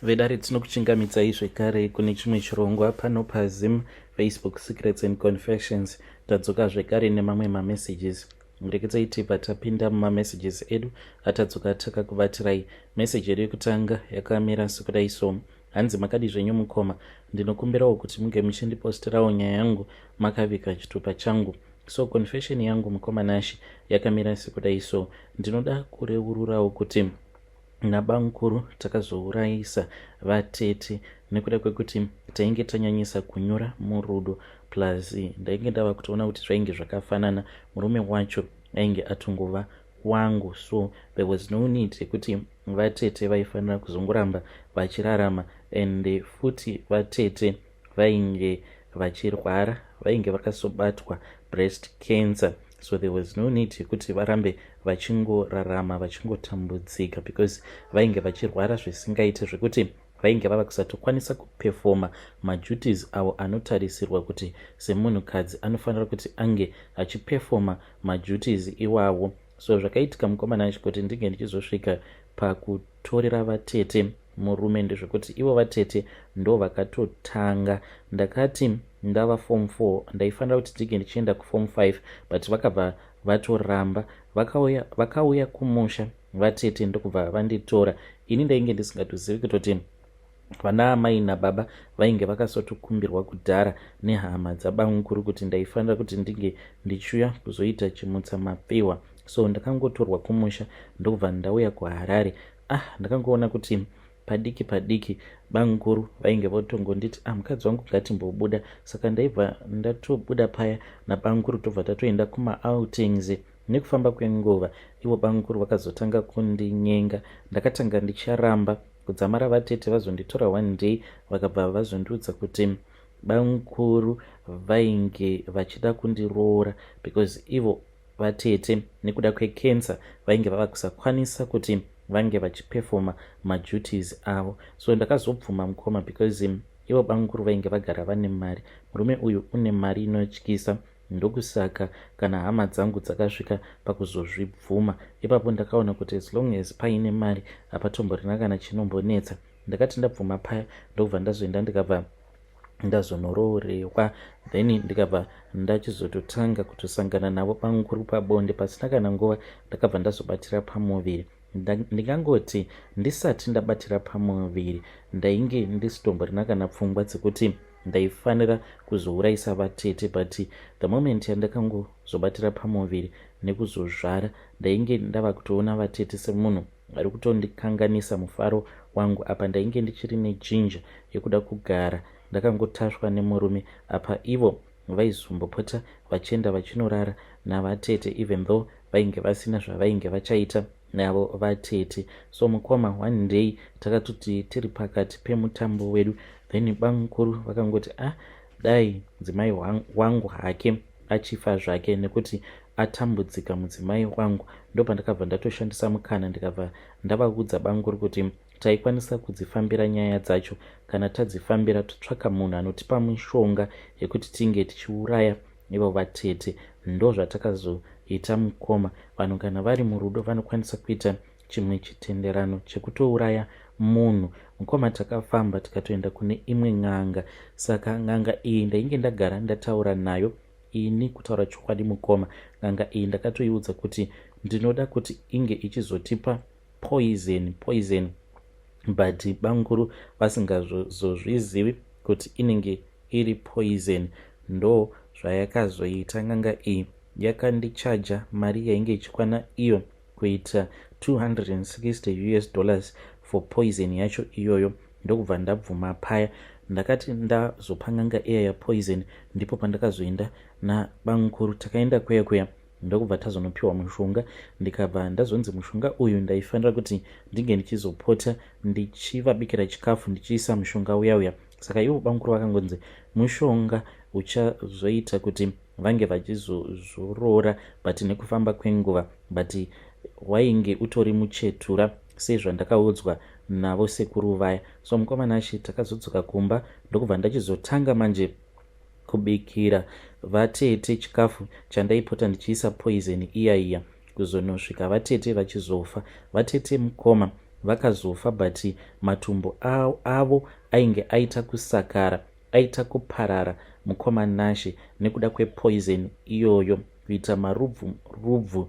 Vedare tinokuchingamidzai zvekare kune chimwe chirongwa pano paZim Facebook Secrets and Confessions. Tadzoka zvekare nemamwe mamessages. Murekedzai tipa tapinda mumamessages edu atadzoka takakuvatirai. Message yedu yekutanga yakamira sekudai so: hanzi makadi zvenyu mukoma, ndinokumbirawo kuti munge muchindiposterawo nyaya yangu makaviga chitupa changu. So confession yangu mukoma nashi yakamira sekudai so: ndinoda kureururawo kuti nabamukuru takazourayisa Vatete nekuda kwekuti tainge tanyanyisa kunyora murudo, plus ndainge ndava kutoona kuti zvainge zvakafanana, murume wacho ainge atongova wangu. So there was no need yekuti Vatete vaifanira kuzongoramba vachirarama, and futi Vatete vainge vachirwara, vainge vakasobatwa breast cancer. So there was no need yekuti varambe vachingorarama vachingotambudzika, because vainge vachirwara zvisingaite zvekuti vainge vava kusatokwanisa kupefoma maduties avo anotarisirwa kuti semunhukadzi anofanira kuti ange achipefoma maduties iwavo. So zvakaitika mukomana acho kuti ndinge ndichizosvika pakutorera Vatete murume ndezvekuti ivo Vatete ndo vakatotanga. Ndakati ndava form 4 ndaifanira kuti ndinge ndichienda kuform 5, but vakabva vatoramba, vakauya kumusha Vatete ndokubva vanditora. Ini ndainge ndisingatozivi kutoti vana amai nababa vainge vakasotokumbirwa kudhara nehama dzabamukuru kuti ndaifanira kuti ndinge ndichiuya kuzoita chimutsa mapewa. So ndakangotorwa kumusha ndokubva ndauya kuHarare. Ndakangoona kuti padiki bamukuru vainge votongonditi mukadzi wangu ngatimbobuda. Saka ndaibva ndatobuda paya nabamukuru tobva tatoenda kuma-outings. Nekufamba kwenguva ivo bamukuru vakazotanga kundinyenga. Ndakatanga ndicharamba kudzamara Vatete vazonditora one day, vakabva vazondiudza kuti bamukuru vainge vachida kundiroora because ivo Vatete nekuda kwekensa vainge vava kusakwanisa kuti vange vachipefoma maduties avo. So ndakazobvuma mukoma because ivo bamukuru vainge vagara vane mari. Murume uyu une mari inotyisa, ndokusaka kana hama dzangu dzakasvika pakuzozvibvuma, ipapo ndakaona kuti as long as paine mari hapatomborina kana chinombonetsa. Ndakati ndabvuma paya ndokubva ndazoenda ndikabva ndazonoroorerwa, then ndikabva ndachizototanga kutosangana navo bamukuru pabonde. Pasina kana nguva ndakabva ndazobatira pamuviri. Ndingangoti ndisati ndabatira pamuviri ndainge ndisitomborina kana pfungwa dzekuti ndaifanira kuzourayisa Vatete, but the moment yandakangozobatira pamuviri nekuzozvara ndainge ndava kutoona Vatete semunhu ari kutondikanganisa mufaro wangu. Apa ndainge ndichiri nejinja yekuda kugara ndakangotashwa nemurume. Apa ivo vaizombopota vachienda vachinorara naVatete even though vainge vasina zvavainge vachaita navo Vatete. So mukoma one day takatoti tiri pakati pemutambo wedu, then bamukuru vakangoti dai mudzimai wangu hake achifa zvake nekuti atambudzika mudzimai wangu. Ndopandakabva ndatoshandisa mukana ndikabva ndavaudza bamukuru kuti taikwanisa kudzifambira nyaya dzacho, kana tadzifambira totsvaka munhu anotipa mishonga yekuti tinge tichiuraya ivo Vatete. Ndo zvatakazoita mukoma. Vanhu kana vari murudo vanokwanisa kuita chimwe chitenderano chekutouraya munhu. Mukoma takafamba tikatoenda kune imwe n'anga. Saka n'anga iyi ndainge ndagara ndataura nayo ini, kutaura chokwadi mukoma. N'anga iyi ndakatoiudza kuti ndinoda kuti inge ichizotipa poison, but bamukuru vasingazozvizivi kuti inenge iri poison. Ndo zvayakazoita n'anga iyi. Yakandichaja mari yainge ichikwana iyo kuita $260 for poison yacho iyoyo. Ndokubva ndabvuma paya. Ndakati ndazopa n'anga iya ya poison ndipo pandakazoenda nabamukuru takaenda kuya ndokubva tazonopiwa mushonga. Ndikabva ndazonzi mushonga uyu ndaifanira kuti ndinge ndichizopota ndichivabikira chikafu ndichiisa mushonga uya. Saka ivo bamukuru vakangonzi mushonga uchazoita kuti vange vachizoroora but nekufamba kwenguva, but wainge utori muchetura sezvandakaudzwa navo sekuru vaya. So mukomana achi takazodzoka kumba ndokubva ndachizotanga manje kubikira Vatete chikafu chandaipota ndichiisa poison iya kuzonosvika Vatete vachizofa. Vatete mukoma vakazofa, but matumbo avo ainge aita kusakara, aita kuparara mukoma Nashe nekuda kwepoison iyoyo, kuita marubvu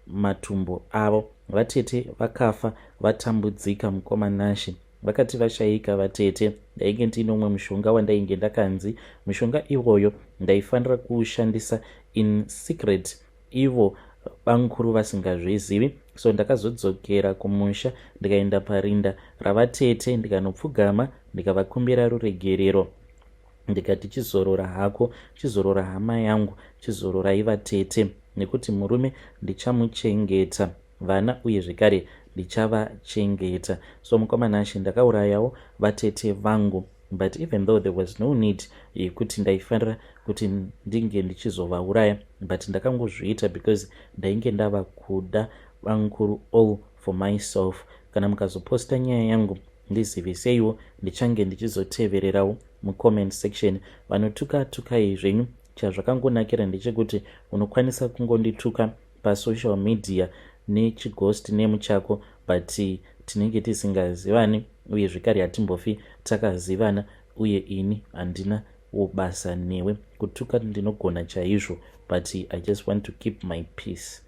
matumbo avo. Vatete vakafa vatambudzika mukoma Nashe. Vakati vashayika Vatete, ndainge ndine umwe mushonga wandainge ndakanzi mushonga iwoyo ndaifanira kuushandisa in secret, ivo vankuru vasingazvizivi. So ndakazodzokera kumusha ndikaenda parinda ravatete ndikanopfugama ndikavakumbira ruregerero, ndikati chizorora hako, chizorora hama yangu, chizororai Vatete, nekuti murume ndichamuchengeta, vana uye zvekare ndichavachengeta. So mukoma Nashe ndakaurayawo Vatete vangu, but even though there was no need yekuti ndaifanira kuti ndinge ndichizovauraya, but ndakangozviita because ndainge ndava kuda vankuru all for myself. Kana mukazoposta nyaya yangu ndiziveseiwo, ndichange ndichizotevererawo mucomment section. Vanotuka zvenyu, chazvakangonakira ndechekuti unokwanisa kungondituka pasocial media nechighost name chako, but tinenge tisingazivani, uye zvekare hatimbofi takazivana, uye ini handina basa newe. Kutuka ndinogona chaizvo, but I just want to keep my peace.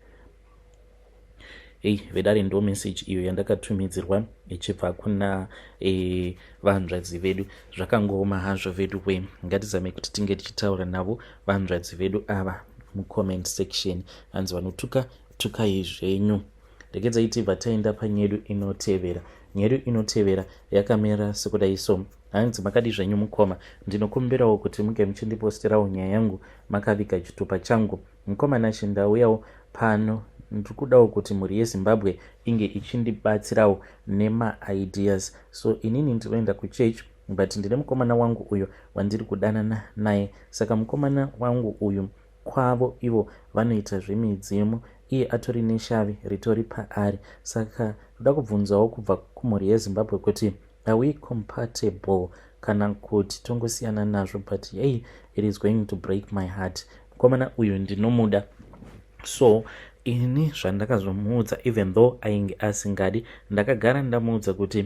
Vedare ndo message iyo yandakatumidzirwa ichibva kuna vanzvadzi vedu. Zvakangooma hazvo vedu we, ngatizame kuti tinge tichitaura navo vanzvadzi vedu ava mucomment section. Hanzi vanotukai zvenyu. Ndekedzai iti vataenda panyedu inotevera. Nyedu inotevera yakamera sekudai so. Hanzi makadi zvenyu mukoma, ndinokumbirawo kuti muge muchindiposterawo nyaya yangu makaviga chitupa changu. Mukoma Nashe ndauyawo pano, ndikudawo kuti mhuri yeZimbabwe inge ichindibatsirawo nema-ideas. So inini ndinoenda kuchurch, but ndine mukomana wangu uyo wandiri kudanana naye. Saka mukomana wangu uyu kwavo ivo vanoita zvemidzimu, iye atori neshavi ritori paari. Saka ndoda kubvunzawo kubva kumhuri yeZimbabwe kuti are we compatible, kana kuti tongosiyana nazvo, but hey, it is going to break my heart. Mukomana uyu ndinomuda. So ini zvandakazomuudza, even though ainge asingadi, ndakagara ndamuudza kuti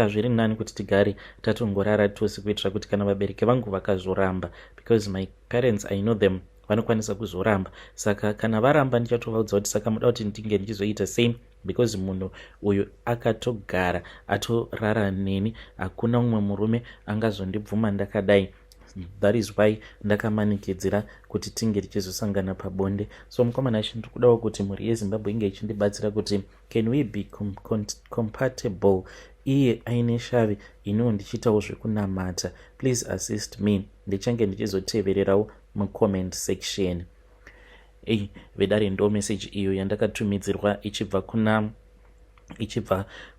zviri nani kuti tigare tatongorara tose, kuitira kuti kana vabereki vangu vakazoramba, because my parents I know them, vanokwanisa kuzoramba. Saka kana varamba ndichatovaudza kuti saka muda kuti ndinge ndichizoita same, because munhu uyu akatogara atorara neni, hakuna umwe murume angazondibvuma ndakadai. That is why ndakamanikidzira kuti tinge tichizosangana pabonde. So mukoma Nashe ndikudawo kuti mhuri yeZimbabwe inge ichindibatsira kuti can we be compatible. Iye aine shavi, iniwo ndichitawo zvekunamata. Please assist me. Ndichange ndichizotevererawo mucomment section. Vedare ndo message iyo yandakatumidzirwa ichibva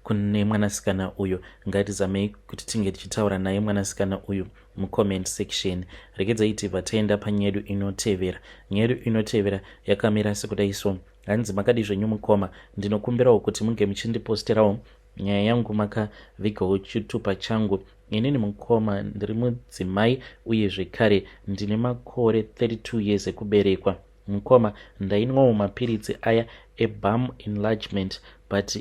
kune mwanasikana uyo. Ngatizamei kuti tinge tichitaura naye mwanasikana uyu mucomment section. Rekedza iti vataenda panyedu inotevera. Nyedu inotevera yakamira sekudai so. Hanzi makadi zvenyu mukoma, ndinokumbirawo kuti munge muchindiposterawo nyaya yangu makavigawo chitupa changu. Inini mukoma ndiri mudzimai, uye zvekare ndine makore 32 years ekuberekwa. Mukoma ndainwawo mapiritsi aya ebum enlargement, but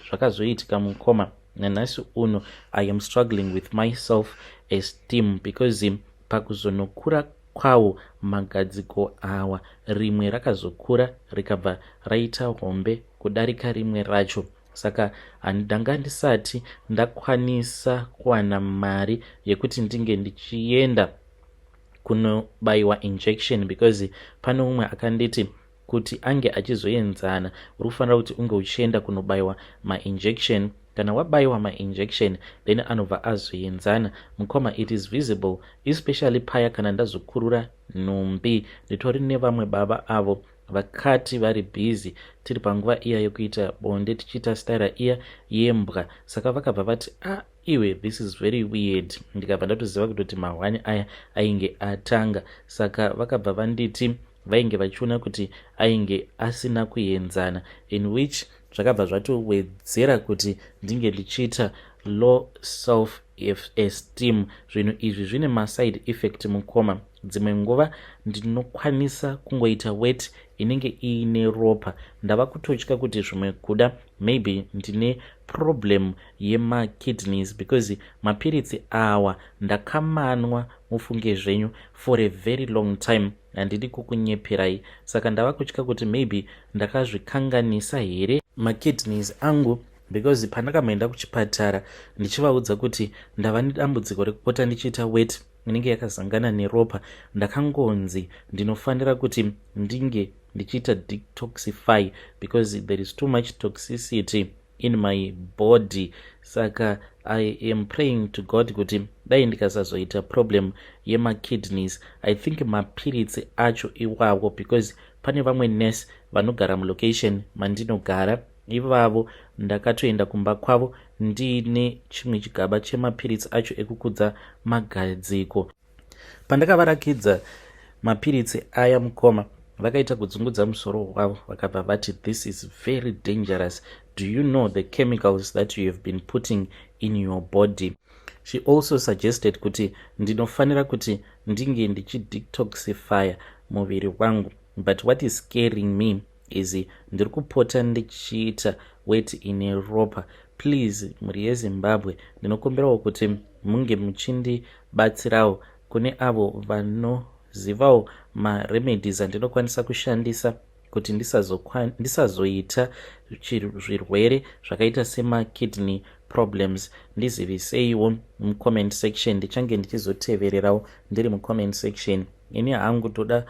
zvakazoitika mukoma nanhasi uno I am struggling with my self-esteem, because pakuzonokura kwawo magadziko awa, rimwe rakazokura rikabva raita hombe kudarika rimwe racho. Saka ndanga ndisati ndakwanisa kuwana mari yekuti ndinge ndichienda kunobayiwa injection, because pano umwe akanditi kuti ange achizoenzana urufanira kuti unge uchienda kunobayiwa ma-injection. Kana wabayiwa ma-injection then anobva azoenzana. Mukoma, it is visible, especially paya kana ndazokurura nhumbi. Nditori nevamwe baba avo vakati vari busy tiri panguva iya yekuita bonde tichiita staira iya yembwa. Saka vakabva vati iwe, this is very weird. Ndikabva ndatoziva kutoti mahwani aya ainge atanga. Saka vakabva vanditi vainge vachiona kuti ainge asina kuenzana, in which zvakabva zvatowedzera kuti ndinge ndichiita low self self-esteem. Zvinhu izvi zvine maside effect mukoma. Dzimwe nguva ndinokwanisa kungoita weight inenge iine ropa, ndava kutotya kuti zvimwe kuda maybe ndine problem yemakidneys, because mapiritsi awa ndakamanwa mufunge zvenyu for a very long time, handidi kukunyeperai. Saka ndava kutya kuti maybe ndakazvikanganisa here makidneys angu, because pandakamboenda kuchipatara ndichivaudza kuti ndava nedambudziko rekupota ndichiita weight inenge yakazangana neropa, ndakangonzi ndinofanira kuti ndinge ndichiita detoxify because there is too much toxicity in my body. Saka I am praying to God kuti dai ndikasazoita problem yemakidneys, I think mapiritsi acho iwawo, because pane vamwe nurse vanogara mulocation mandinogara, ivavo ndakatoenda kumba kwavo ndiine chimwe chigaba chemapiritsi acho ekukudza magadziko. Pandakavarakidza mapiritsi aya mukoma, vakaita kudzungudza musoro wavo vakabva vati, this is very dangerous. Do you know the chemicals that you have been putting in your body? She also suggested kuti ndinofanira kuti ndinge ndichidetoxify muviri wangu, but what is scaring me is ndiri kupota ndichiita weight ine ropa. Please, muri yeZimbabwe, ndinokumbirawo kuti munge muchindibatsirawo kune avo vanozivawo maremedies andinokwanisa kushandisa kuti ndisazoita zvirwere zvakaita semakidney problems. Ndiziviseiwo mucomment section, ndichange ndichizotevererawo ndiri mucomment section. Ini hangu toda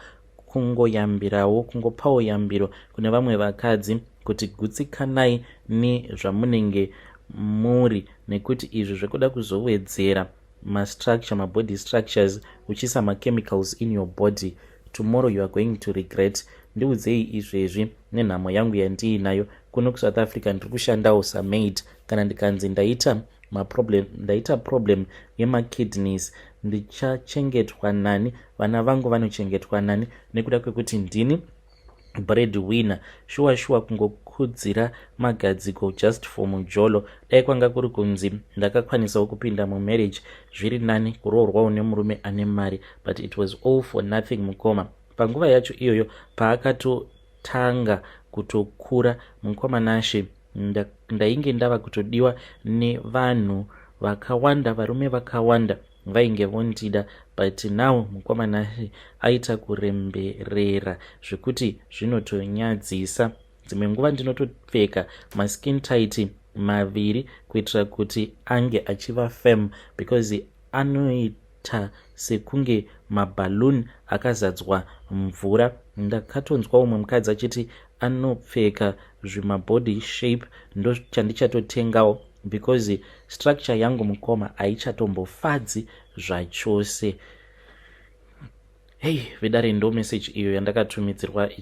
kungoyambirawo, kungopawo yambiro kune vamwe vakadzi kuti gutsikanai nezvamunenge muri, nekuti izvi zvekuda kuzowedzera mastructure, mabody structures, uchisa machemicals in your body, tomorrow you are going to regret. Ndiudzei izvezvi nenhamo yangu yandiinayo kuno kuSouth Africa. Ndiri kushandawo samaid. Kana ndikanzi ndaita problem yemakidneys, ndichachengetwa nani, vana vangu vanochengetwa nani, nekuda kwekuti ndini breadwinner. Shuwa kungokudzira magadziko just for mujolo. Dai kwanga kuri kunzi ndakakwanisawo kupinda mumarriage zviri nani, kuroorwawo nemurume ane mari, but it was all for nothing mukoma. Panguva yacho iyoyo paakatotanga kutokura mukomanashi, ndainge ndava kutodiwa nevanhu vakawanda, varume vakawanda vainge vondida, but now mukomanashi aita kuremberera zvekuti zvinotonyadzisa. Dzimwe nguva ndinotopfeka maskin tight maviri kuitira kuti ange achiva firm, because anoita sekunge maballoon akazadzwa mvura. Ndakatonzwa umwe mukadzi achiti anopfeka zvimabody shape, ndo chandichatotengawo, because structure yangu mukoma haichatombofadzi zvachose. Hey, vedare ndo message iyo yandakatumidzirwa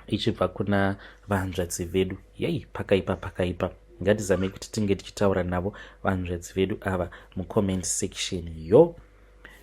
ichibva kuna vahanzvadzi vedu. Yei, pakaipa. Ngatizame kuti tinge tichitaura navo vahanzvadzi vedu ava mucomment section. Yo,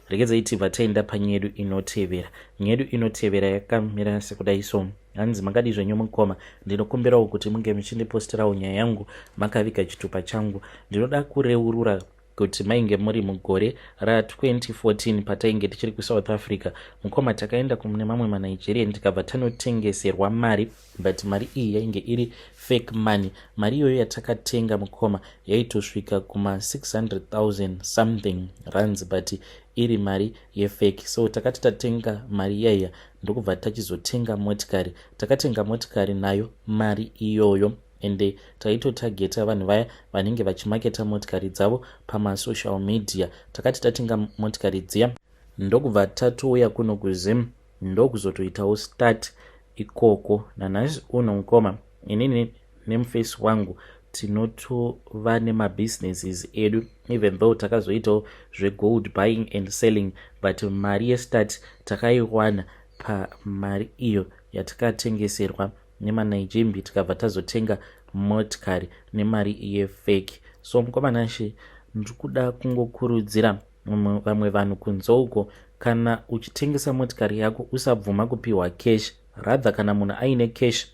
regedzai tibva taenda panyedu inotevera. Nyedu inotevera yakamira sekudai so. Hanzi makadi zvenyu mukoma, ndinokumbirawo kuti munge muchindipostirawo nyaya yangu makaviga chitupa changu. Ndinoda kureurura kuti mainge muri mugore ra2014 patainge tichiri kuSouth Africa. Mukoma takaenda kune mamwe maNigerian tikabva tanotengeserwa mari, but mari iyi yainge iri fake money. Mari iyoyo yatakatenga mukoma yaitosvika kuma 600,000 something rands, but iri mari yefake. So takati tatenga mari yaya ndokubva tachizotenga motikari. Takatenga motikari nayo mari iyoyo, ende taitotageta vanhu vaya vanenge vachimaketa motikari dzavo pamasocial media. Takati tatenga motikari dziya ndokubva tatouya kuno kuZim, ndokuzotoitawo start ikoko. Nanhasi uno mukoma, inini nemuface wangu tinotova nemabusinesses edu, even though takazoitawo zvegold buying and selling, but mari yestart takaiwana pamari iyo yatakatengeserwa nemanijimbi, tikabva tazotenga motikari nemari yefake. So mukomanashi, ndikuda kungokurudzira vamwe vanhu kunzouko, kana uchitengesa motikari yako usabvuma kupiwa cash. Rather, kana munhu aine cash,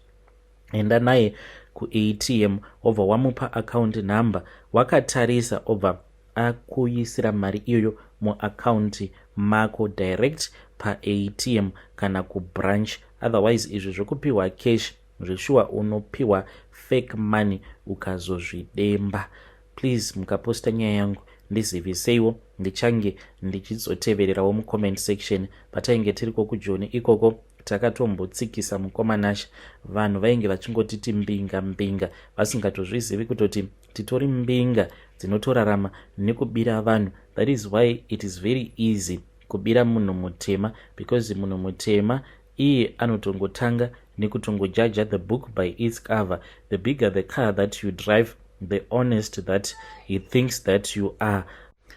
enda naye kuATM obva wamupa account number, wakatarisa obva akuisira mari iyoyo muakaunti mako direct paATM kana kubranch. Otherwise izvi zvekupiwa cash zveshuwa unopiwa fake money ukazozvidemba. Please mukaposta nyaya yangu ndiziviseiwo, ndichange ndichizotevererawo mucomment section. Patainge tiriko kujoni ikoko takatombotsikisa mukomanasha, vanhu vainge vachingotiti mbinga mbinga vasingatozvizivi kutoti titori mbinga dzinotorarama nekubira vanhu. That is why it is very easy kubira munhu mutema, because munhu mutema iye anotongotanga nekutongojaja the book by its cover. The bigger the car that you drive, the honest that he thinks that you are.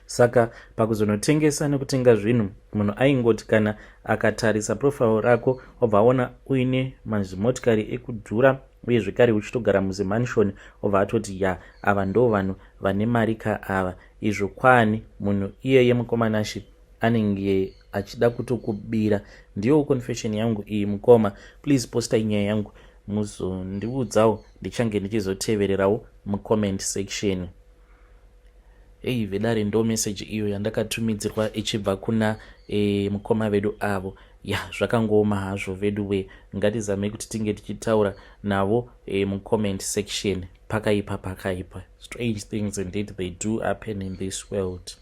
Saka pakuzonotengesa nekutenga zvinhu, munhu aingoti kana akatarisa profile rako obva aona uine mazimotikari ekudhura uye zvekare uchitogara muzimanshoni, obva atoti ya ava ndo vanhu vane mari kaava. Izvo kwani munhu iyeye mukomanashi anenge achida kutokubira. Ndiyo confession yangu iyi mukoma. Please posta nyaya yangu muzondiudzawo, ndichange ndichizotevererawo mucomment section. Ei vedare ndo message iyo yandakatumidzirwa ichibva kuna mukoma vedu avo. Ya zvakangooma hazvo vedu we, ngatizame kuti tinge tichitaura navo mucomment section. Pakaipa. Strange things indeed they do happen in this world.